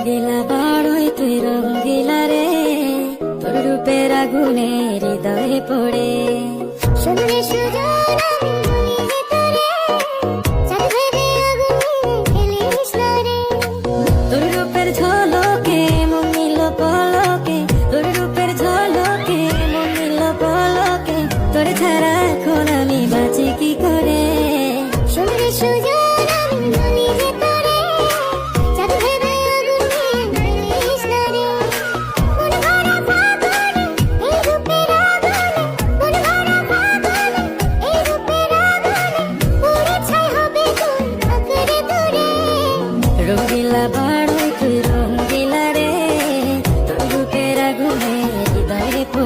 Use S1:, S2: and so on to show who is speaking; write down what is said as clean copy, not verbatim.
S1: রঙ্গিলা বাড়ই তুই রঙ্গিলা রে, তোর রূপের আগুনে হৃদয়ে পড়ে।
S2: শুনলে সুজন আমি বলি যে তোরে, চাঁদ ভেবে আগুনে খেলিস না রে।
S1: তোর রূপের ঝলকে মন নিল পলকে, তোর রূপের ঝলকে মন নিল পলকে, তোর ছাড়া এখন আমি বাঁচি কি করে।
S2: শুনলে সুজন আমি বলি যে তোরে, চাঁদ ভেবে আগুনে খেলিস না রে। মন ভরা ফাগুনে এই রূপের আগুনে, মন ভরা ফাগুনে এই রূপের আগুনে, পুড়ে ছাই হবে তোর আঁকড়ে ধরে।
S1: রঙ্গিলা বাড়ই তুই রঙ্গিলা রে, তোর রূপের আগুনে